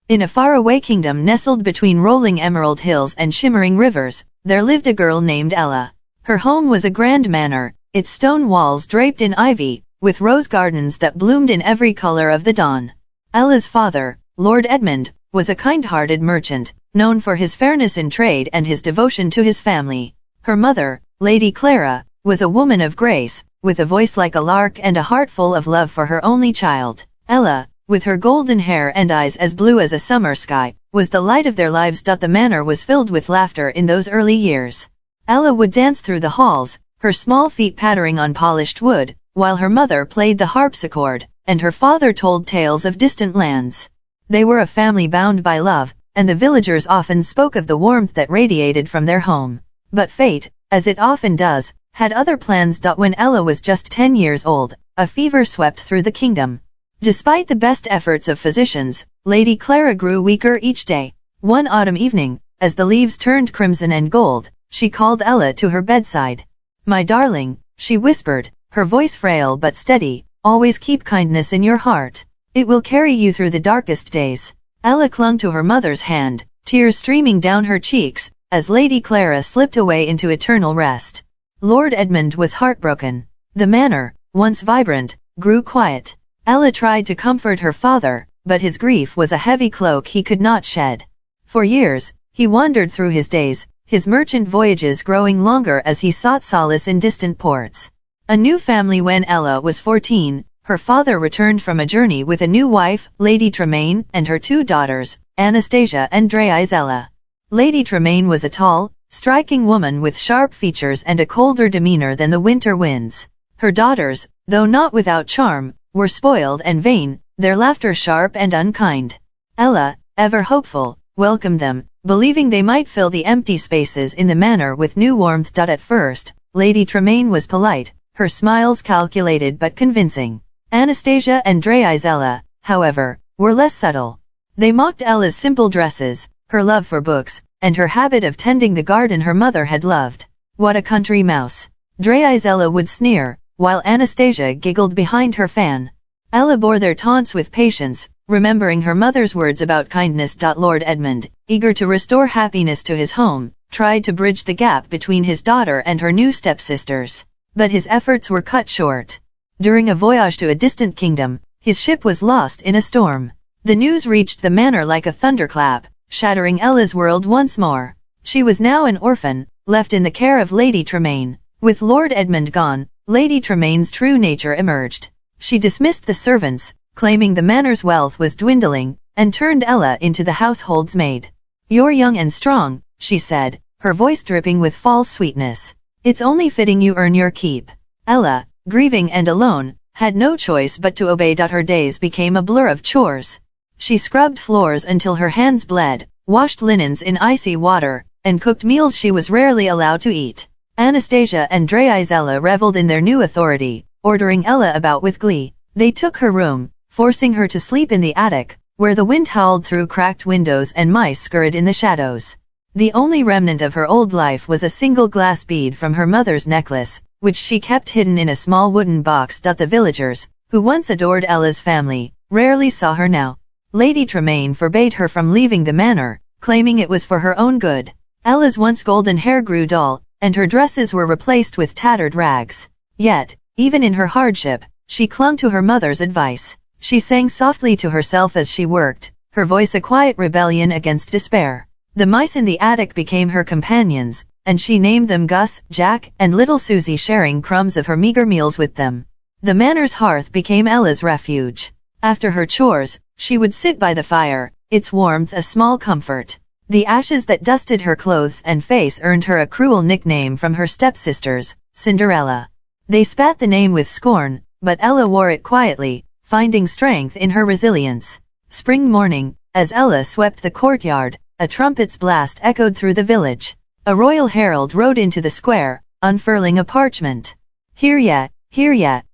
In a faraway kingdom nestled between rolling emerald hills and shimmering rivers, there lived a girl named Ella. Her home was a grand manor, its stone walls draped in ivy, with rose gardens that bloomed in every color of the dawn. Ella's father, Lord Edmund, was a kind-hearted merchant, known for his fairness in trade and his devotion to his family. Her mother, Lady Clara, was a woman of grace, with a voice like a lark and a heart full of love for her only child. Ella, with her golden hair and eyes as blue as a summer sky, was the light of their lives. The manor was filled with laughter in those early years. Ella would dance through the halls, her small feet pattering on polished wood, while her mother played the harpsichord, and her father told tales of distant lands. They were a family bound by love, and the villagers often spoke of the warmth that radiated from their home. But fate, as it often does, had other plans. When Ella was just 10 years old, a fever swept through the kingdom. Despite the best efforts of physicians, Lady Clara grew weaker each day. One autumn evening, as the leaves turned crimson and gold, she called Ella to her bedside. "My darling," she whispered, her voice frail but steady, "always keep kindness in your heart. It will carry you through the darkest days." Ella clung to her mother's hand, tears streaming down her cheeks, as Lady Clara slipped away into eternal rest. Lord Edmund was heartbroken. The manor, once vibrant, grew quiet. Ella tried to comfort her father, but his grief was a heavy cloak he could not shed. For years, he wandered through his days, his merchant voyages growing longer as he sought solace in distant ports. A new family. When Ella was 14, her father returned from a journey with a new wife, Lady Tremaine, and her 2 daughters, Anastasia and Isella. Lady Tremaine was a tall, striking woman with sharp features and a colder demeanor than the winter winds. Her daughters, though not without charm, were spoiled and vain, their laughter sharp and unkind. Ella, ever hopeful, welcomed them, believing they might fill the empty spaces in the manor with new warmth. At first, Lady Tremaine was polite, her smiles calculated but convincing. Anastasia and Isella, however, were less subtle. They mocked Ella's simple dresses, her love for books, and her habit of tending the garden her mother had loved. "What a country mouse," Isella would sneer, while Anastasia giggled behind her fan. Ella bore their taunts with patience, remembering her mother's words about kindness. Lord Edmund, eager to restore happiness to his home, tried to bridge the gap between his daughter and her new stepsisters. But his efforts were cut short. During a voyage to a distant kingdom, his ship was lost in a storm. The news reached the manor like a thunderclap, shattering Ella's world once more. She was now an orphan, left in the care of Lady Tremaine. With Lord Edmund gone, Lady Tremaine's true nature emerged. She dismissed the servants, claiming the manor's wealth was dwindling, and turned Ella into the household's maid. "You're young and strong," she said, her voice dripping with false sweetness. "It's only fitting you earn your keep." Ella, grieving and alone, had no choice but to obey. Her days became a blur of chores. She scrubbed floors until her hands bled, washed linens in icy water, and cooked meals she was rarely allowed to eat. Anastasia and Isella reveled in their new authority, ordering Ella about with glee. They took her room, forcing her to sleep in the attic, where the wind howled through cracked windows and mice scurried in the shadows. The only remnant of her old life was a single glass bead from her mother's necklace, which she kept hidden in a small wooden box. The villagers, who once adored Ella's family, rarely saw her now. Lady Tremaine forbade her from leaving the manor, claiming it was for her own good. Ella's once golden hair grew dull, and her dresses were replaced with tattered rags. Yet, even in her hardship, she clung to her mother's advice. She sang softly to herself as she worked, her voice a quiet rebellion against despair. The mice in the attic became her companions, and she named them Gus, Jack, and little Susie, sharing crumbs of her meager meals with them. The manor's hearth became Ella's refuge. After her chores, she would sit by the fire, its warmth a small comfort. The ashes that dusted her clothes and face earned her a cruel nickname from her stepsisters, Cinderella. They spat the name with scorn, but Ella wore it quietly, finding strength in her resilience. Spring morning, as Ella swept the courtyard, a trumpet's blast echoed through the village. A royal herald rode into the square, unfurling a parchment. Here yet,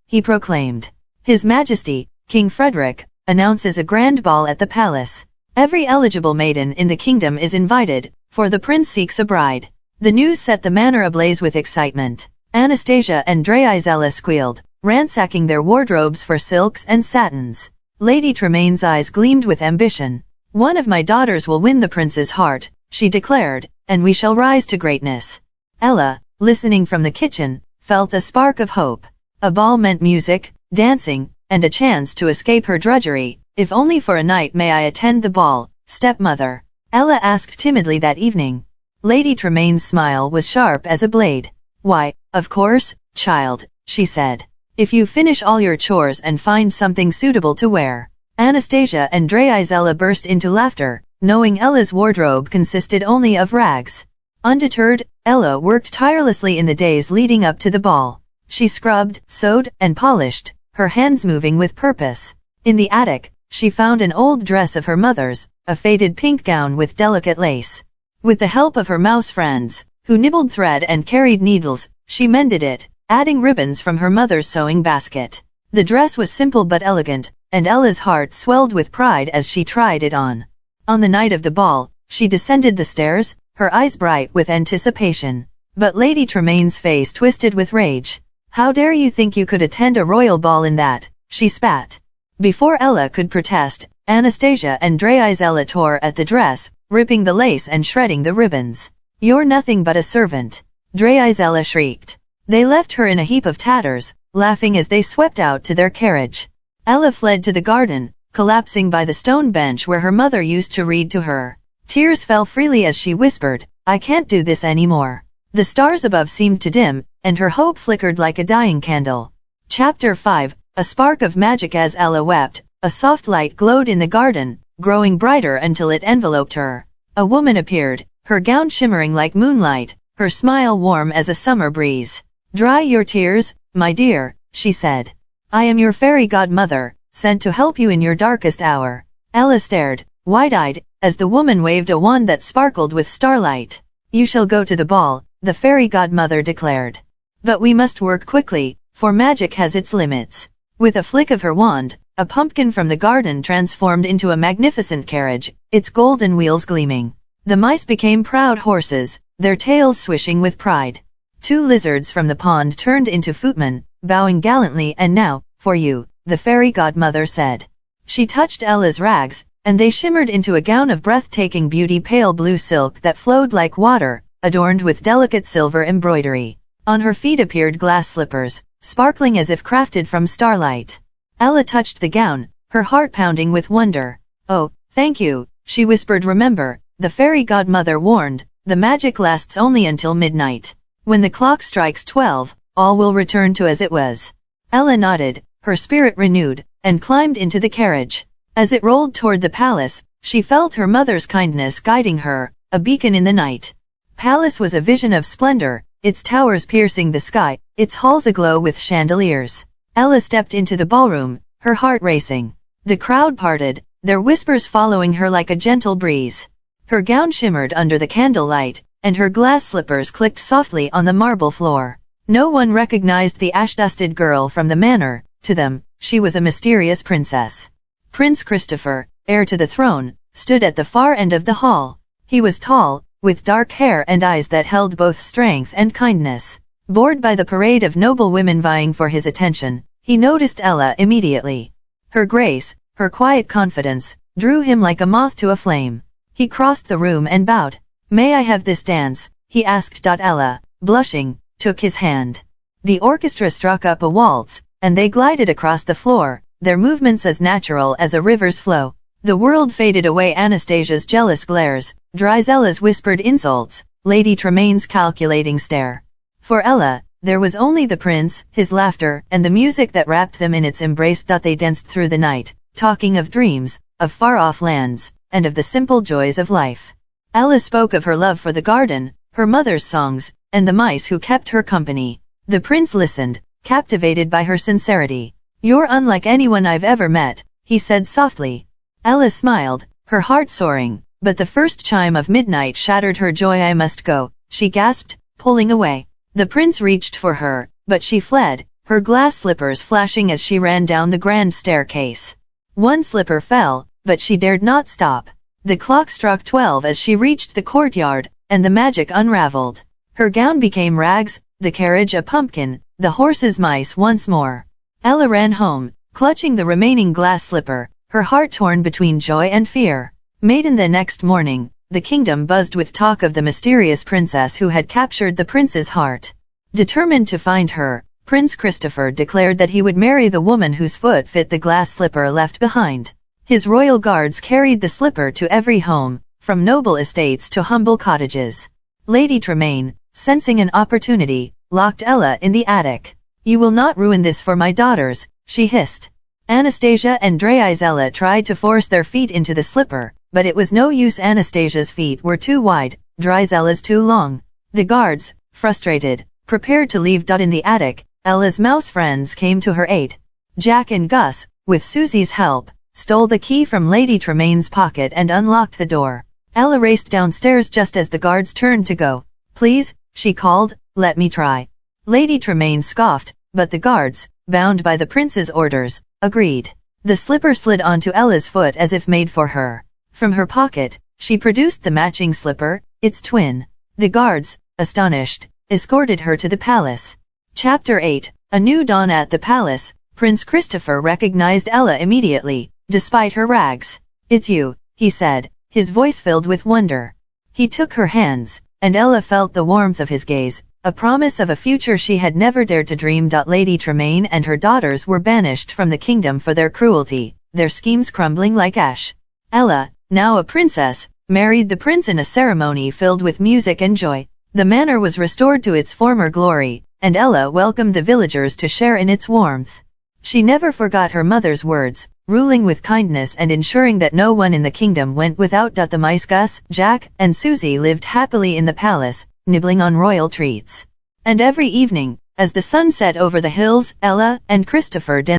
he proclaimed. His Majesty, King Frederick, announces a grand ball at the palace. Every eligible maiden in the kingdom is invited, for the prince seeks a bride. The news set the manor ablaze with excitement. Anastasia and Isella squealed, ransacking their wardrobes for silks and satins. Lady Tremaine's eyes gleamed with ambition. "One of my daughters will win the prince's heart," she declared, "and we shall rise to greatness." Ella, listening from the kitchen, felt a spark of hope. A ball meant music, dancing, and a chance to escape her drudgery. "If only for a night may I attend the ball, stepmother?" Ella asked timidly that evening. Lady Tremaine's smile was sharp as a blade. "Why, of course, child," she said. "If you finish all your chores and find something suitable to wear." Anastasia and Ella burst into laughter, knowing Ella's wardrobe consisted only of rags. Undeterred, Ella worked tirelessly in the days leading up to the ball. She scrubbed, sewed, and polished, her hands moving with purpose. In the attic, she found an old dress of her mother's, a faded pink gown with delicate lace. With the help of her mouse friends, who nibbled thread and carried needles, she mended it, adding ribbons from her mother's sewing basket. The dress was simple but elegant, and Ella's heart swelled with pride as she tried it on. On the night of the ball, she descended the stairs, her eyes bright with anticipation. But Lady Tremaine's face twisted with rage. "How dare you think you could attend a royal ball in that?" she spat. Before Ella could protest, Anastasia and Ella tore at the dress, ripping the lace and shredding the ribbons. "You're nothing but a servant," Ella shrieked. They left her in a heap of tatters, laughing as they swept out to their carriage. Ella fled to the garden, collapsing by the stone bench where her mother used to read to her. Tears fell freely as she whispered, "I can't do this anymore." The stars above seemed to dim, and her hope flickered like a dying candle. Chapter 5, a spark of magic. As Ella wept, a soft light glowed in the garden, growing brighter until it enveloped her. A woman appeared, her gown shimmering like moonlight, her smile warm as a summer breeze. "Dry your tears, my dear," she said. "I am your fairy godmother, sent to help you in your darkest hour." Ella stared, wide-eyed, as the woman waved a wand that sparkled with starlight. "You shall go to the ball," the fairy godmother declared. "But we must work quickly, for magic has its limits." With a flick of her wand, a pumpkin from the garden transformed into a magnificent carriage, its golden wheels gleaming. The mice became proud horses, their tails swishing with pride. 2 lizards from the pond turned into footmen, bowing gallantly. "And now, for you," the fairy godmother said. She touched Ella's rags, and they shimmered into a gown of breathtaking beauty, pale blue silk that flowed like water, adorned with delicate silver embroidery. On her feet appeared glass slippers, sparkling as if crafted from starlight. Ella touched the gown, her heart pounding with wonder. "Oh, thank you," she whispered. "Remember," the fairy godmother warned, "the magic lasts only until midnight. When the clock strikes 12, all will return to as it was." Ella nodded, her spirit renewed, and climbed into the carriage. As it rolled toward the palace, she felt her mother's kindness guiding her, a beacon in the night. Palace was a vision of splendor, its towers piercing the sky, its halls aglow with chandeliers. Ella stepped into the ballroom, her heart racing. The crowd parted, their whispers following her like a gentle breeze. Her gown shimmered under the candlelight, and her glass slippers clicked softly on the marble floor. No one recognized the ash-dusted girl from the manor. To them, she was a mysterious princess. Prince Christopher, heir to the throne, stood at the far end of the hall. He was tall, with dark hair and eyes that held both strength and kindness. Bored by the parade of noble women vying for his attention, he noticed Ella immediately. Her grace, her quiet confidence, drew him like a moth to a flame. He crossed the room and bowed. "May I have this dance?" he asked. Ella, blushing, took his hand. The orchestra struck up a waltz, and they glided across the floor, their movements as natural as a river's flow. The world faded away. Anastasia's jealous glares, Ella's whispered insults, Lady Tremaine's calculating stare. For Ella, there was only the prince, his laughter, and the music that wrapped them in its embrace. They danced through the night, talking of dreams, of far-off lands, and of the simple joys of life. Ella spoke of her love for the garden, her mother's songs, and the mice who kept her company. The prince listened, captivated by her sincerity. "You're unlike anyone I've ever met," he said softly. Ella smiled, her heart soaring, but the first chime of midnight shattered her joy. "I must go," she gasped, pulling away. The prince reached for her, but she fled, her glass slippers flashing as she ran down the grand staircase. One slipper fell, but she dared not stop. The clock struck 12 as she reached the courtyard, and the magic unraveled. Her gown became rags, the carriage a pumpkin, the horses mice once more. Ella ran home, clutching the remaining glass slipper, her heart torn between joy and fear. Maiden. The next morning, the kingdom buzzed with talk of the mysterious princess who had captured the prince's heart. Determined to find her, Prince Christopher declared that he would marry the woman whose foot fit the glass slipper left behind. His royal guards carried the slipper to every home, from noble estates to humble cottages. Lady Tremaine, sensing an opportunity, locked Ella in the attic. "You will not ruin this for my daughters," she hissed. Anastasia and Ella tried to force their feet into the slipper, but it was no use. Anastasia's feet were too wide, Ella's too long. The guards, frustrated, prepared to leave. In the attic, Ella's mouse friends came to her aid. Jack and Gus, with Susie's help, stole the key from Lady Tremaine's pocket and unlocked the door. Ella raced downstairs just as the guards turned to go. "Please," she called, "let me try." Lady Tremaine scoffed, but the guards, bound by the prince's orders, agreed. The slipper slid onto Ella's foot as if made for her. From her pocket, she produced the matching slipper, its twin. The guards, astonished, escorted her to the palace. Chapter 8, A New Dawn. At the palace, Prince Christopher recognized Ella immediately, despite her rags. "It's you," he said, his voice filled with wonder. He took her hands, and Ella felt the warmth of his gaze, a promise of a future she had never dared to dream. Lady Tremaine and her daughters were banished from the kingdom for their cruelty, their schemes crumbling like ash. Ella, now a princess, married the prince in a ceremony filled with music and joy. The manor was restored to its former glory, and Ella welcomed the villagers to share in its warmth. She never forgot her mother's words, ruling with kindness and ensuring that no one in the kingdom went without. The mice Gus, Jack, and Susie lived happily in the palace, nibbling on royal treats. And every evening, as the sun set over the hills, Ella and Christopher danced